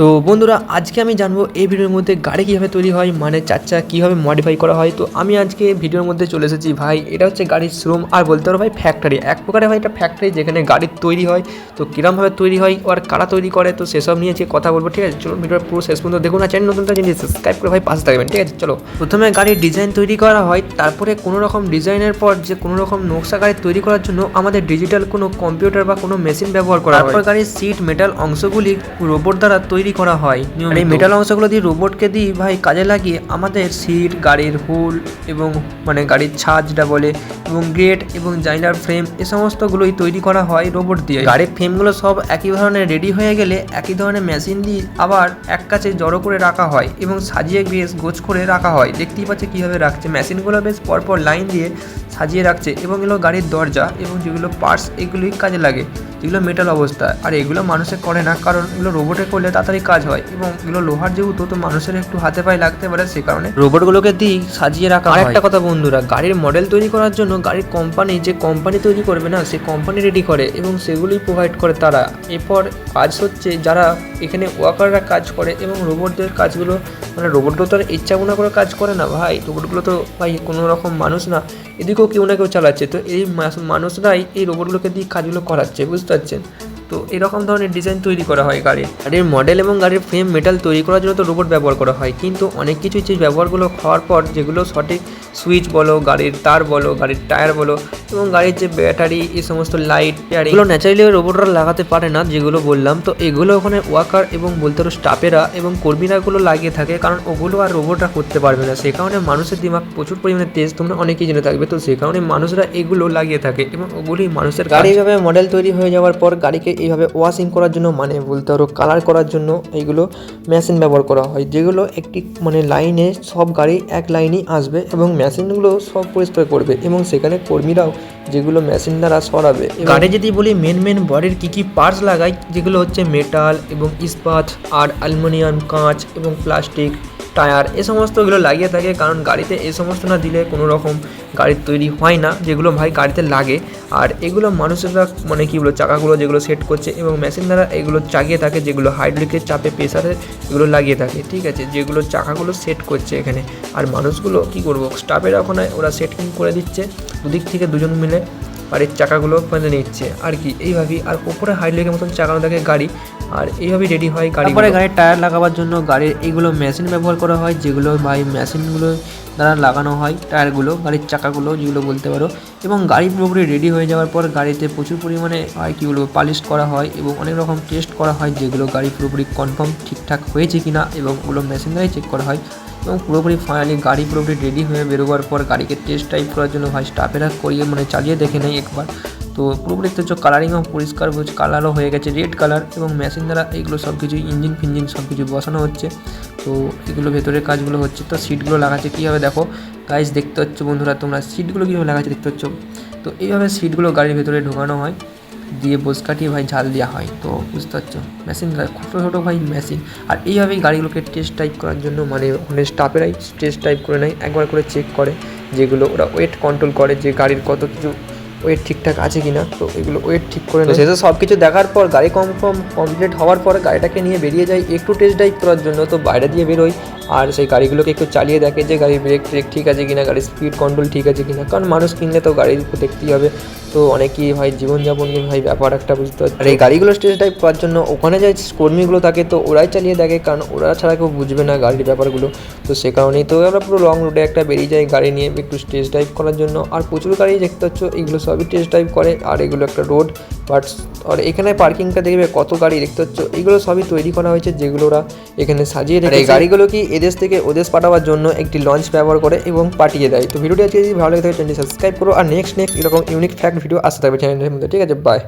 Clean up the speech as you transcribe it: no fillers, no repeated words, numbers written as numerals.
তো বন্ধুরা আজকে আমি জানবো এই ভিডিওর মধ্যে গাড়ি কীভাবে তৈরি হয়, মানে চাকা কীভাবে মডিফাই করা হয়। তো আমি আজকে ভিডিওর মধ্যে চলে এসেছি ভাই, এটা হচ্ছে গাড়ির শোরুম আর বলতে পারো ভাই ফ্যাক্টরি, এক প্রকারে ভাই এটা ফ্যাক্টরি যেখানে গাড়ি তৈরি হয়। তো কীরকমভাবে তৈরি হয় আর কারা তৈরি করে, তো সেসব নিয়ে আজকে কথা বলবো। ঠিক আছে, চলো ভিডিওর পুরো শেষ পর্যন্ত দেখুন। আর চ্যানেল নতুনটা জিনিস সাবস্ক্রাইব করে ভাই পাশে থাকবেন। ঠিক আছে, চলো। প্রথমে গাড়ির ডিজাইন তৈরি করা হয়, তারপরে কোনো রকম ডিজাইনের পর যে কোনো রকম নকশা গাড়ি তৈরি করার জন্য আমাদের ডিজিটাল কোনো কম্পিউটার বা কোনো মেশিন ব্যবহার করা হয়। তারপর গাড়ির সিট মেটাল অংশগুলি রোবট দ্বারা তৈরি করা হয়। এই মেটাল অংশগুলো দিয়ে রোবটকে দিয়ে ভাই কাজে লাগিয়ে আমাদের সিট, গাড়ির হুল এবং মানে গাড়ির ছাদ যেটা বলে, এবং গেট এবং জাইলার ফ্রেম এ সমস্তগুলোই তৈরি করা হয় রোবট দিয়ে। গাড়ির ফ্রেমগুলো সব একই ধরনের রেডি হয়ে গেলে একই ধরনের মেশিন দিয়ে আবার এক কাছে জড়ো করে রাখা হয় এবং সাজিয়ে বেশ গোছ করে রাখা হয়। দেখতেই পাচ্ছে কীভাবে রাখছে, মেশিনগুলো বেশ পরপর লাইন দিয়ে সাজিয়ে রাখছে। এবং এগুলো গাড়ির দরজা এবং যেগুলো পার্টস এগুলোই কাজে লাগে, যেগুলো মেটাল অবস্থা। আর এগুলো মানুষে করে না, কারণ এগুলো রোবটে করলে তাড়াতাড়ি কাজ হয়, এবং এগুলো লোহার যেহেতু তো মানুষের একটু হাতে পায়ে লাগতে পারে, সে কারণে রোবটগুলোকে দিয়ে সাজিয়ে রাখা হয়। আরেকটা কথা বন্ধুরা, গাড়ির মডেল তৈরি করার জন্য গাড়ির কোম্পানি যে কোম্পানি তৈরি করবে না, সে কোম্পানি রেডি করে এবং সেগুলোই প্রোভাইড করে তারা। এরপর কাজ হচ্ছে যারা এখানে ওয়ার্কাররা কাজ করে, এবং রোবটদের কাজগুলো মানে রোবটগুলো তো আর ইচ্ছা গুণা করে কাজ করে না ভাই, রোবটগুলো তো ভাই কোনো রকম মানুষ না, এদিকেও কেউ না কেউ চালাচ্ছে। তো এই মানুষরাই এই রোবটগুলোকে দিয়ে কাজগুলো করাচ্ছে, বুঝতে পারছেন। তো এরকম ধরনের ডিজাইন তৈরি করা হয় গাড়ির মডেল এবং গাড়ির ফ্রেম মেটাল তৈরি করার জন্য তো রোবট ব্যবহার করা হয়, কিন্তু অনেক কিছু চিজ ব্যবহারগুলো হওয়ার পর যেগুলো সঠিক সুইচ বলো, গাড়ির তার বলো, গাড়ির টায়ার বলো, এবং গাড়ির যে ব্যাটারি, এই সমস্ত লাইট এগুলো ন্যাচারালি রোবটরা লাগাতে পারে না, যেগুলো বললাম। তো এগুলো ওখানে ওয়ার্কার এবং বলতে পারো স্টাফেরা এবং কর্মীরাগুলো লাগিয়ে থাকে, কারণ ওগুলো আর রোবটরা করতে পারবে না। সে কারণে মানুষের দিমাগ প্রচুর পরিমাণে তেজ, তোমরা অনেকেই জেনে থাকবে। তো সে কারণে মানুষরা এগুলো লাগিয়ে থাকে, এবং ওগুলি মানুষের গাড়ি এইভাবে মডেল তৈরি হয়ে যাওয়ার পর গাড়িকে এইভাবে ওয়াশিং করার জন্য, মানে বলতে পারো কালার করার জন্য এইগুলো মেশিন ব্যবহার করা হয়, যেগুলো একটি মানে লাইনে সব গাড়ি এক লাইনেই আসবে এবং মেশিনগুলো সব পরিষ্কার করবে, এবং সেখানে কর্মীরাও যেগুলো মেশিন দ্বারা সরাবে। গাড়ি যদি বলি মেন বডির কী পার্টস লাগাই, যেগুলো হচ্ছে মেটাল এবং ইস্পাত আর অ্যালুমিনিয়াম, কাঁচ এবং প্লাস্টিক, টায়ার, এ সমস্তগুলো লাগিয়ে থাকে। কারণ গাড়িতে এই সমস্ত না দিলে কোনো রকম গাড়ির তৈরি হয় না, যেগুলো ভাই গাড়িতে লাগে। আর এগুলো মানুষেরা মানে কী বলো, চাকাগুলো যেগুলো সেট করছে এবং মেশিন দ্বারা এগুলো চাগিয়ে থাকে, যেগুলো হাইড্রোলিকের চাপে প্রেসারে এগুলো লাগিয়ে থাকে। ঠিক আছে, যেগুলো চাকাগুলো সেট করছে এখানে, আর মানুষগুলো কী করবো, স্টাফেরা ওখানে ওরা সেটিং করে দিচ্ছে, দুদিক থেকে দুজন মিলে গাড়ির চাকাগুলো বেঁধে নিচ্ছে আর কি, এইভাবেই। আর উপরে হাইড্রোলিকের মতন চাকানো থাকে গাড়ি, আর এইভাবেই রেডি হয় গাড়ি। তারপরে গাড়ির টায়ার লাগাবার জন্য গাড়ির এইগুলো মেশিন ব্যবহার করা হয়, যেগুলো ভাই মেশিনগুলো দ্বারা লাগানো হয় টায়ারগুলো, গাড়ির চাকাগুলো যেগুলো বলতে পারো। এবং গাড়ি পুরোপুরি রেডি হয়ে যাওয়ার পর গাড়িতে প্রচুর পরিমাণে হয় কী বলবো পালিশ করা হয়, এবং অনেক রকম টেস্ট করা হয়, যেগুলো গাড়ি পুরোপুরি কনফার্ম ঠিকঠাক হয়েছে কিনা, এবং ওগুলো মেশিন দ্বারাই চেক করা হয়। এবং পুরোপুরি ফাইনালি গাড়ি পুরোপুরি রেডি হয়ে বেরোবার পর গাড়িকে টেস্ট টাইপ করার জন্য ভাই স্টাফেরা করিয়ে মানে চালিয়ে দেখে নেয় একবার। তো পুরোপুরি দেখতে কালারিংও পরিষ্কার হচ্ছে, কালারও হয়ে গেছে রেড কালার, এবং মেশিন দ্বারা এইগুলো সব কিছু ইঞ্জিন ফিঞ্জিন সব কিছু বসানো হচ্ছে। তো এগুলো ভেতরের কাজগুলো হচ্ছে। তো সিটগুলো লাগাচ্ছে কীভাবে দেখো গাইজ, দেখতে হচ্ছে বন্ধুরা তোমরা সিটগুলো কীভাবে লাগাচ্ছে দেখতে হচ্ছে। তো এইভাবে সিটগুলো গাড়ির ভেতরে ঢোকানো হয়, দিয়ে বোস কাটিয়ে ভাই ঝাল দেওয়া হয়। তো বুঝতে পারছো মেশিন ছোটো ছোটো ভাই মেশিন। আর এইভাবেই গাড়িগুলোকে টেস্ট টাইপ করার জন্য মানে ওখানে স্টাফেরাই টেস্ট টাইপ করে নেয়, একবার করে চেক করে, যেগুলো ওরা ওয়েট কন্ট্রোল করে, যে গাড়ির কত কিছু ওয়েট ঠিকঠাক আছে কিনা। তো এগুলো ওয়েট ঠিক করে নেয়। শেষে সব কিছু দেখার পর গাড়ি কমপ্লিট হওয়ার পর গাড়িটাকে নিয়ে বেরিয়ে যায় একটু টেস্ট ড্রাইভ করার জন্য। তো বাইরে দিয়ে বেরোয় আর সেই গাড়িগুলোকে একটু চালিয়ে দেখে যে গাড়ির ব্রেক ঠিক আছে কিনা, গাড়ির স্পিড কন্ট্রোল ঠিক আছে কিনা, কারণ মানুষ কিনলে তো গাড়ির উপর দেখতেই হবে। তো অনেকেই ভাই জীবনযাপন নিয়ে ভাই ব্যাপার একটা বুঝতে পারছি। আর এই গাড়িগুলো টেস্ট ড্রাইভ করার জন্য ওখানে যে কর্মীগুলো থাকে, তো ওরাই চালিয়ে দেখে, কারণ ওরা ছাড়া কেউ বুঝবে না গাড়ির ব্যাপারগুলো। তো সে কারণেই তো আমরা পুরো লং রুটে একটা বেরিয়ে যাই গাড়ি নিয়ে একটু টেস্ট ড্রাইভ করার জন্য। আর প্রচুর গাড়ি দেখতে পাচ্ছ, এগুলো সবই টেস্ট ড্রাইভ করে। আর এগুলো একটা রোড বাট, আর এখানে পার্কিংটা দেখবে কত গাড়ি দেখতে পাচ্ছ, এগুলো সবই তৈরি করা হয়েছে, যেগুলো ওরা এখানে সাজিয়ে রেখে এই গাড়িগুলো কি এদেশ থেকে ওদেশ পাঠাবার জন্য একটি লঞ্চ ব্যবহার করে এবং পাঠিয়ে দেয়। তো ভিডিওটি আজকে যদি ভালো লাগে থাকে চ্যানেলটি সাবস্ক্রাইব করো, আর নেক্সট এরকম ইউনিক ফ্যাক্ট ভিডিও আসতে থাকবে চ্যানেলের মধ্যে। ঠিক আছে, বাই।